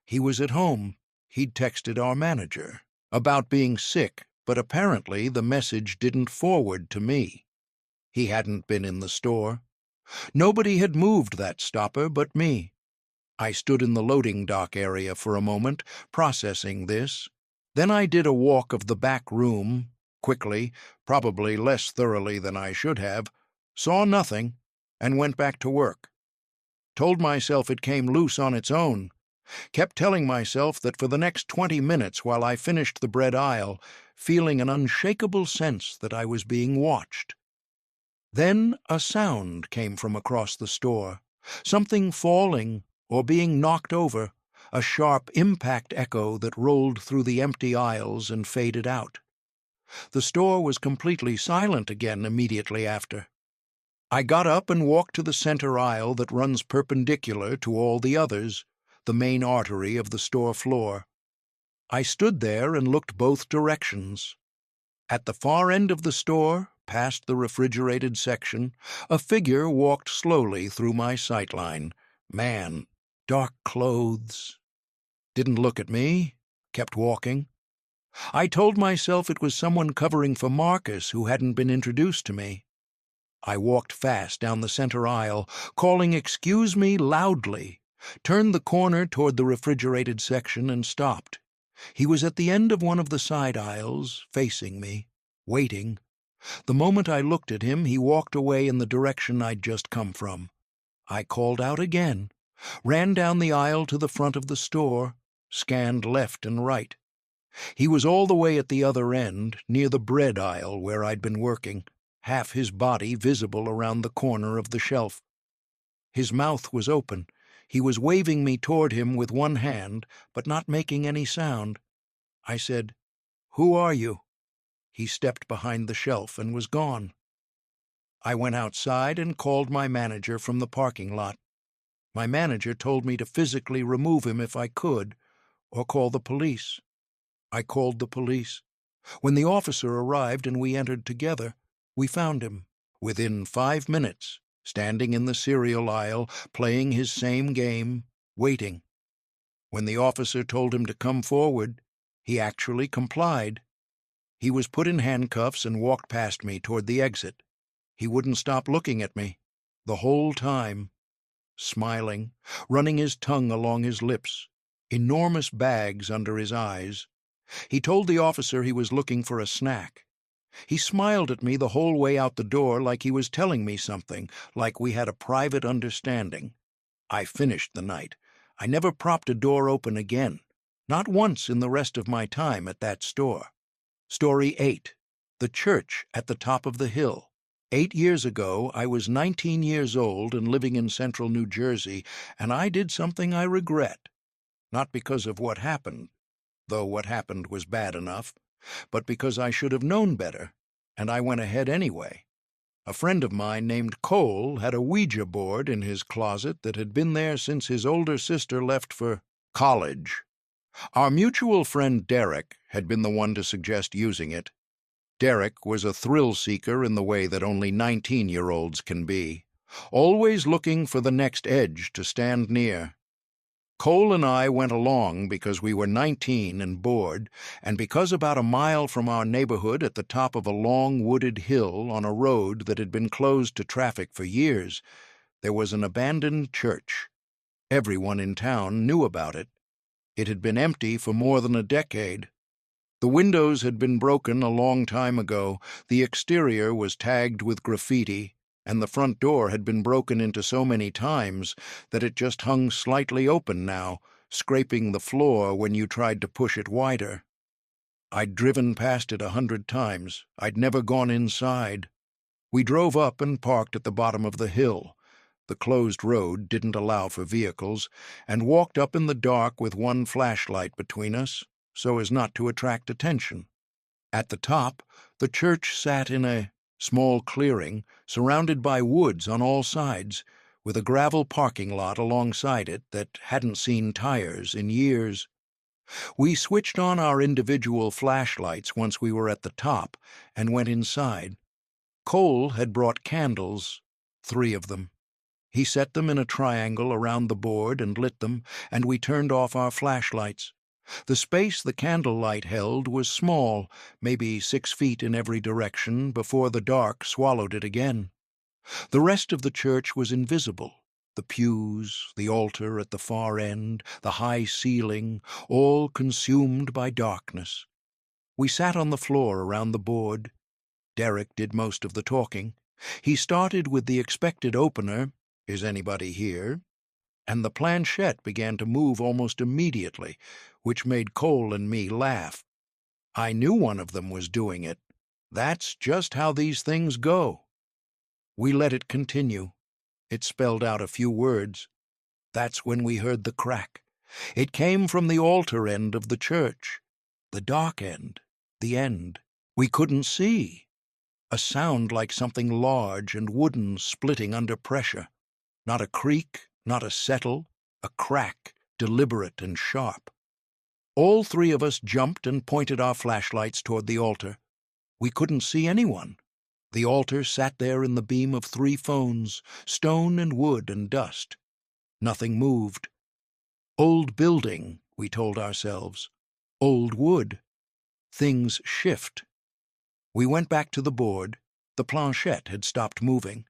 He was at home. He'd texted our manager about being sick, but apparently the message didn't forward to me. He hadn't been in the store. Nobody had moved that stopper but me. I stood in the loading dock area for a moment, processing this. Then I did a walk of the back room, quickly, probably less thoroughly than I should have, saw nothing, and went back to work. Told myself it came loose on its own. Kept telling myself that for the next 20 minutes while I finished the bread aisle, feeling an unshakable sense that I was being watched. Then a sound came from across the store, something falling or being knocked over, a sharp impact echo that rolled through the empty aisles and faded out. The store was completely silent again immediately after. I got up and walked to the center aisle that runs perpendicular to all the others, the main artery of the store floor. I stood there and looked both directions. At the far end of the store, past the refrigerated section, a figure walked slowly through my sightline. Man, dark clothes. Didn't look at me, kept walking. I told myself it was someone covering for Marcus who hadn't been introduced to me. I walked fast down the center aisle, calling "excuse me" loudly, turned the corner toward the refrigerated section and stopped. He was at the end of one of the side aisles, facing me, waiting. The moment I looked at him, he walked away in the direction I'd just come from. I called out again, ran down the aisle to the front of the store, scanned left and right. He was all the way at the other end, near the bread aisle where I'd been working, half his body visible around the corner of the shelf. His mouth was open. He was waving me toward him with one hand, but not making any sound. I said, "Who are you?" He stepped behind the shelf and was gone. I went outside and called my manager from the parking lot. My manager told me to physically remove him if I could, or call the police. I called the police. When the officer arrived and we entered together, we found him, within 5 minutes, standing in the cereal aisle, playing his same game, waiting. When the officer told him to come forward, he actually complied. He was put in handcuffs and walked past me toward the exit. He wouldn't stop looking at me, the whole time, smiling, running his tongue along his lips, enormous bags under his eyes. He told the officer he was looking for a snack. He smiled at me the whole way out the door like he was telling me something, like we had a private understanding. I finished the night. I never propped a door open again, not once in the rest of my time at that store. Story 8. The Church at the Top of the Hill. 8 years ago, I was 19 years old and living in central New Jersey, and I did something I regret. Not because of what happened, though what happened was bad enough, but because I should have known better, and I went ahead anyway. A friend of mine named Cole had a Ouija board in his closet that had been there since his older sister left for college. Our mutual friend Derek had been the one to suggest using it. Derek was a thrill-seeker in the way that only 19-year-olds can be, always looking for the next edge to stand near. Cole and I went along because we were 19 and bored, and because about a mile from our neighborhood at the top of a long wooded hill on a road that had been closed to traffic for years, there was an abandoned church. Everyone in town knew about it. It had been empty for more than a decade. The windows had been broken a long time ago, the exterior was tagged with graffiti, and the front door had been broken into so many times that it just hung slightly open now, scraping the floor when you tried to push it wider. I'd driven past it 100 times. I'd never gone inside. We drove up and parked at the bottom of the hill. The closed road didn't allow for vehicles, and walked up in the dark with one flashlight between us, so as not to attract attention. At the top, the church sat in a small clearing, surrounded by woods on all sides, with a gravel parking lot alongside it that hadn't seen tires in years. We switched on our individual flashlights once we were at the top and went inside. Cole had brought candles, 3 of them. He set them in a triangle around the board and lit them, and we turned off our flashlights. The space the candlelight held was small, maybe 6 feet in every direction, before the dark swallowed it again. The rest of the church was invisible. The pews, the altar at the far end, the high ceiling, all consumed by darkness. We sat on the floor around the board. Derek did most of the talking. He started with the expected opener, "Is anybody here?" And the planchette began to move almost immediately, which made Cole and me laugh. I knew one of them was doing it. That's just how these things go. We let it continue. It spelled out a few words. That's when we heard the crack. It came from the altar end of the church. The dark end. The end. We couldn't see. A sound like something large and wooden splitting under pressure. Not a creak, not a settle, a crack, deliberate and sharp. All 3 of us jumped and pointed our flashlights toward the altar. We couldn't see anyone. The altar sat there in the beam of 3 phones, stone and wood and dust. Nothing moved. Old building, we told ourselves. Old wood. Things shift. We went back to the board. The planchette had stopped moving.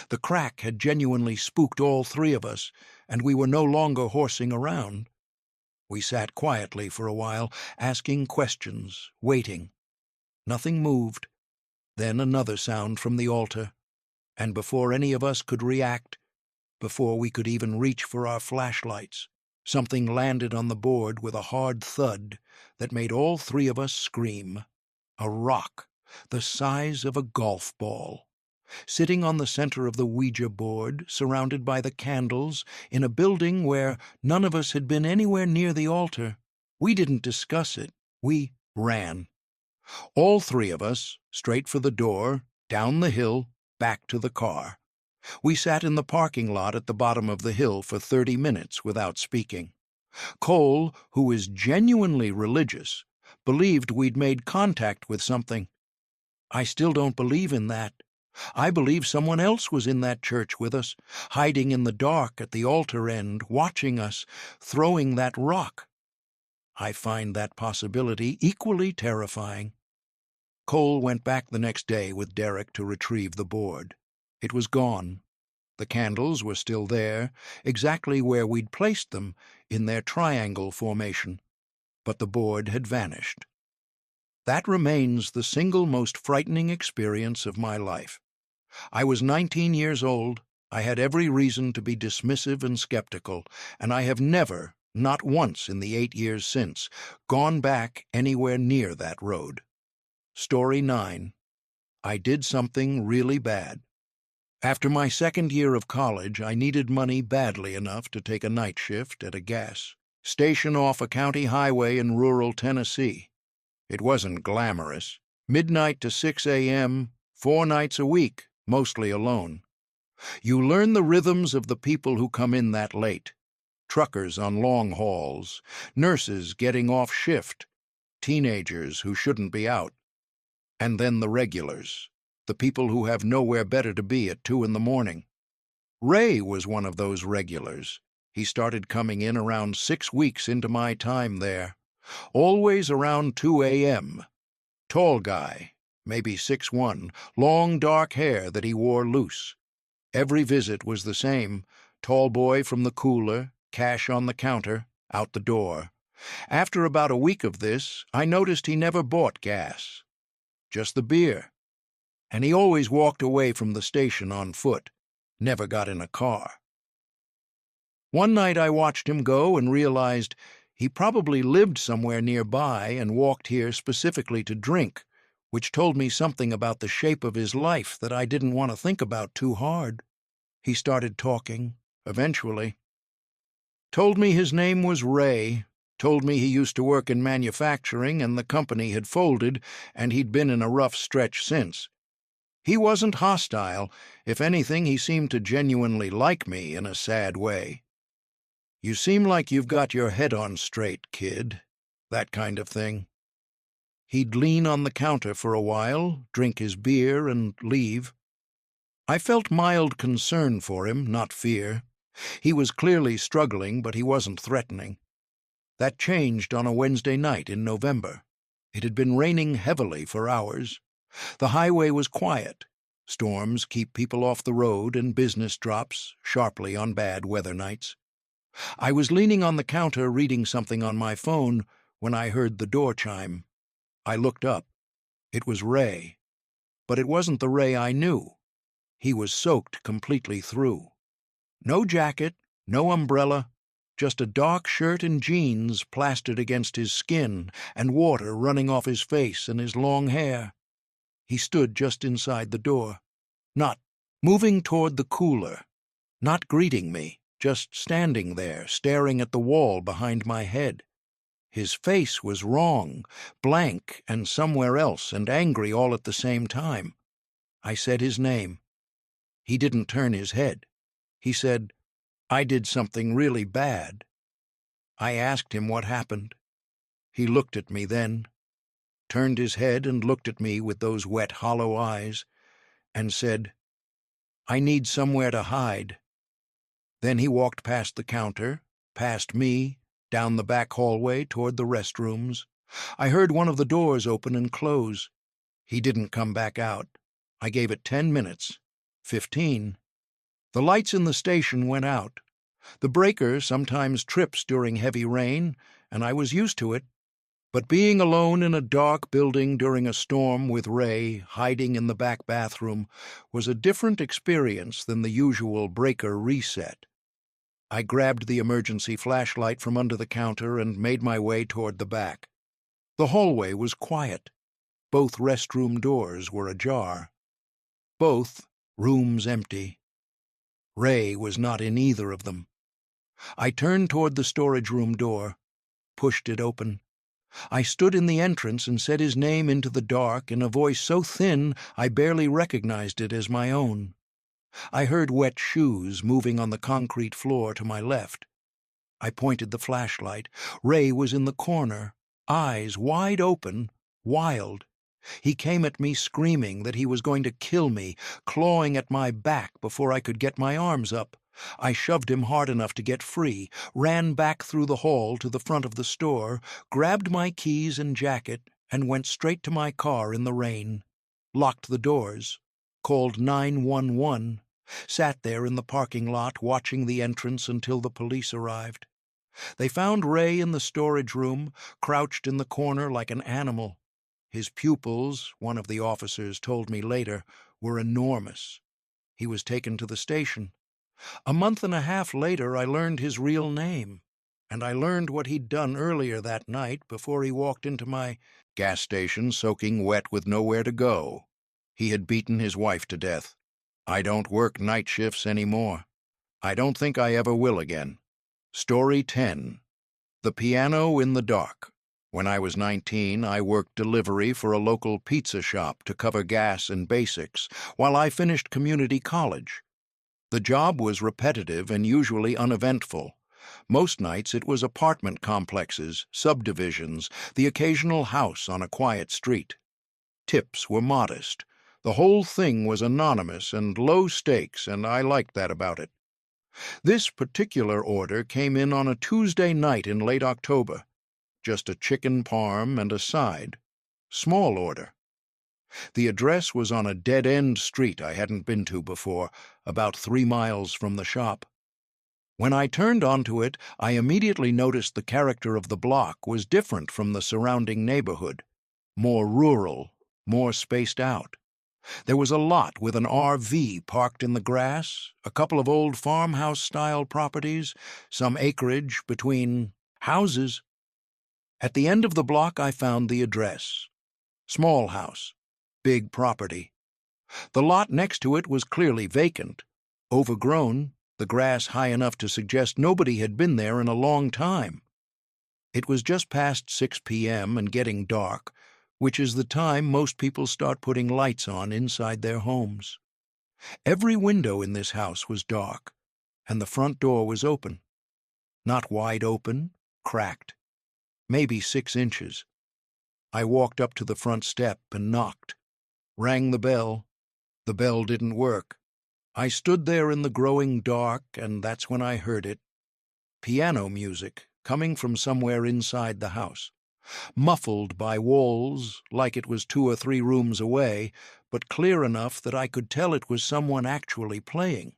The crack had genuinely spooked all 3 of us, and we were no longer horsing around. We sat quietly for a while, asking questions, waiting. Nothing moved. Then another sound from the altar, and before any of us could react, before we could even reach for our flashlights, something landed on the board with a hard thud that made all 3 of us scream. A rock, the size of a golf ball, sitting on the center of the Ouija board, surrounded by the candles, in a building where none of us had been anywhere near the altar. We didn't discuss it. We ran. All 3 of us, straight for the door, down the hill, back to the car. We sat in the parking lot at the bottom of the hill for 30 minutes without speaking. Cole, who is genuinely religious, believed we'd made contact with something. I still don't believe in that. I believe someone else was in that church with us, hiding in the dark at the altar end, watching us, throwing that rock. I find that possibility equally terrifying. Cole went back the next day with Derek to retrieve the board. It was gone. The candles were still there, exactly where we'd placed them, in their triangle formation, but the board had vanished. That remains the single most frightening experience of my life. I was 19 years old, I had every reason to be dismissive and skeptical, and I have never, not once in the 8 years since, gone back anywhere near that road. Story 9. I did something really bad. After my second year of college, I needed money badly enough to take a night shift at a gas station off a county highway in rural Tennessee. It wasn't glamorous. Midnight to 6 a.m., 4 nights a week, mostly alone. You learn the rhythms of the people who come in that late. Truckers on long hauls, nurses getting off shift, teenagers who shouldn't be out. And then the regulars, the people who have nowhere better to be at 2 in the morning. Ray was one of those regulars. He started coming in around 6 weeks into my time there. Always around 2 a.m. Tall guy, maybe 6'1", long dark hair that he wore loose. Every visit was the same. Tall boy from the cooler, cash on the counter, out the door. After about a week of this, I noticed he never bought gas. Just the beer. And he always walked away from the station on foot, never got in a car. One night I watched him go and realized he probably lived somewhere nearby and walked here specifically to drink, which told me something about the shape of his life that I didn't want to think about too hard. He started talking, eventually. Told me his name was Ray, told me he used to work in manufacturing and the company had folded and he'd been in a rough stretch since. He wasn't hostile. If anything, he seemed to genuinely like me in a sad way. "You seem like you've got your head on straight, kid." That kind of thing. He'd lean on the counter for a while, drink his beer, and leave. I felt mild concern for him, not fear. He was clearly struggling, but he wasn't threatening. That changed on a Wednesday night in November. It had been raining heavily for hours. The highway was quiet. Storms keep people off the road, and business drops sharply on bad weather nights. I was leaning on the counter reading something on my phone when I heard the door chime. I looked up. It was Ray. But it wasn't the Ray I knew. He was soaked completely through. No jacket, no umbrella, just a dark shirt and jeans plastered against his skin and water running off his face and his long hair. He stood just inside the door, not moving toward the cooler, not greeting me, just standing there, staring at the wall behind my head. His face was wrong, blank and somewhere else, and angry all at the same time. I said his name. He didn't turn his head. He said, "I did something really bad." I asked him what happened. He looked at me then, turned his head and looked at me with those wet, hollow eyes, and said, "I need somewhere to hide." Then he walked past the counter, past me, down the back hallway toward the restrooms. I heard one of the doors open and close. He didn't come back out. I gave it 10 minutes, 15. The lights in the station went out. The breaker sometimes trips during heavy rain, and I was used to it. But being alone in a dark building during a storm with Ray hiding in the back bathroom was a different experience than the usual breaker reset. I grabbed the emergency flashlight from under the counter and made my way toward the back. The hallway was quiet. Both restroom doors were ajar. Both rooms empty. Ray was not in either of them. I turned toward the storage room door, pushed it open. I stood in the entrance and said his name into the dark in a voice so thin I barely recognized it as my own. I heard wet shoes moving on the concrete floor to my left. I pointed the flashlight. Ray was in the corner, eyes wide open, wild. He came at me screaming that he was going to kill me, clawing at my back before I could get my arms up. I shoved him hard enough to get free, ran back through the hall to the front of the store, grabbed my keys and jacket, and went straight to my car in the rain. Locked the doors, called 911, sat there in the parking lot watching the entrance until the police arrived. They found Ray in the storage room, crouched in the corner like an animal. His pupils, one of the officers told me later, were enormous. He was taken to the station. A month and a half later, I learned his real name, and I learned what he'd done earlier that night before he walked into my gas station soaking wet with nowhere to go. He had beaten his wife to death. I don't work night shifts anymore. I don't think I ever will again. Story 10. The Piano in the Dark. When I was 19, I worked delivery for a local pizza shop to cover gas and basics while I finished community college. The job was repetitive and usually uneventful. Most nights it was apartment complexes, subdivisions, the occasional house on a quiet street. Tips were modest. The whole thing was anonymous and low stakes, and I liked that about it. This particular order came in on a Tuesday night in late October. Just a chicken parm and a side. Small order. The address was on a dead-end street I hadn't been to before, about 3 miles from the shop. When I turned onto it, I immediately noticed the character of the block was different from the surrounding neighborhood. More rural, more spaced out. There was a lot with an RV parked in the grass, a couple of old farmhouse-style properties, some acreage between houses. At the end of the block I found the address. Small house, big property. The lot next to it was clearly vacant, overgrown, the grass high enough to suggest nobody had been there in a long time. It was just past 6 p.m. and getting dark, which is the time most people start putting lights on inside their homes. Every window in this house was dark, and the front door was open. Not wide open, cracked, maybe 6 inches. I walked up to the front step and knocked, rang the bell. The bell didn't work. I stood there in the growing dark, and that's when I heard it. Piano music coming from somewhere inside the house, muffled by walls like it was 2 or 3 rooms away, but clear enough that I could tell it was someone actually playing.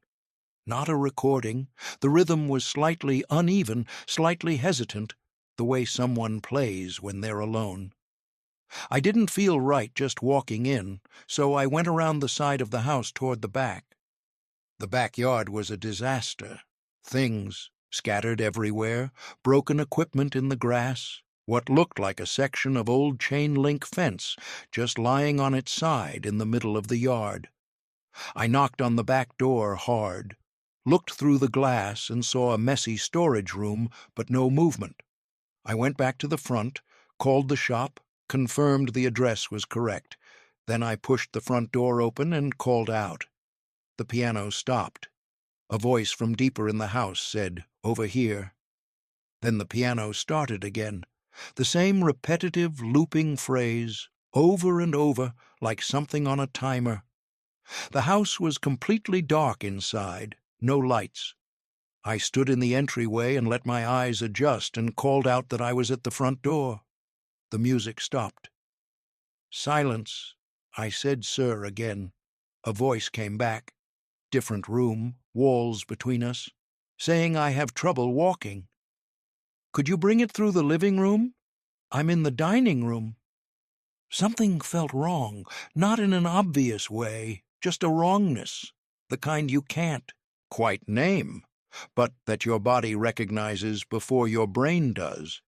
Not a recording. The rhythm was slightly uneven, slightly hesitant, the way someone plays when they're alone. I didn't feel right just walking in, so I went around the side of the house toward the back. The backyard was a disaster. Things scattered everywhere, broken equipment in the grass, what looked like a section of old chain-link fence just lying on its side in the middle of the yard. I knocked on the back door hard, looked through the glass and saw a messy storage room, but no movement. I went back to the front, called the shop, confirmed the address was correct. Then I pushed the front door open and called out. The piano stopped. A voice from deeper in the house said, "Over here." Then the piano started again, the same repetitive, looping phrase, over and over, like something on a timer. The house was completely dark inside, no lights. I stood in the entryway and let my eyes adjust and called out that I was at the front door. The music stopped. "Silence." I said "sir" again. A voice came back. Different room, walls between us, saying I have trouble walking. "Could you bring it through the living room? I'm in the dining room." Something felt wrong, not in an obvious way, just a wrongness, the kind you can't quite name, but that your body recognizes before your brain does.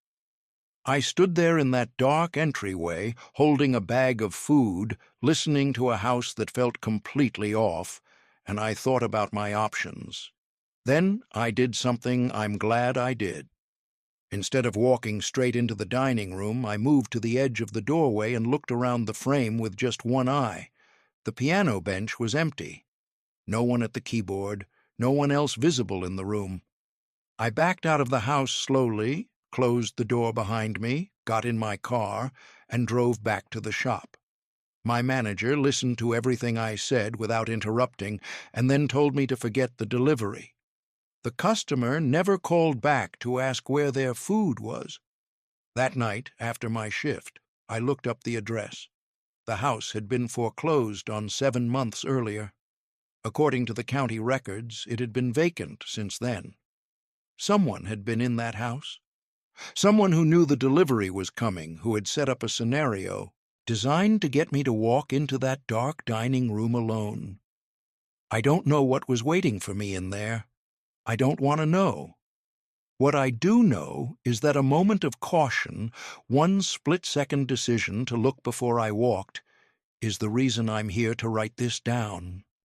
I stood there in that dark entryway, holding a bag of food, listening to a house that felt completely off, and I thought about my options. Then I did something I'm glad I did. Instead of walking straight into the dining room, I moved to the edge of the doorway and looked around the frame with just one eye. The piano bench was empty. No one at the keyboard, no one else visible in the room. I backed out of the house slowly, closed the door behind me, got in my car, and drove back to the shop. My manager listened to everything I said without interrupting, and then told me to forget the delivery. The customer never called back to ask where their food was. That night, after my shift, I looked up the address. The house had been foreclosed on 7 months earlier. According to the county records, it had been vacant since then. Someone had been in that house. Someone who knew the delivery was coming, who had set up a scenario designed to get me to walk into that dark dining room alone. I don't know what was waiting for me in there. I don't want to know. What I do know is that a moment of caution, one split-second decision to look before I walked, is the reason I'm here to write this down.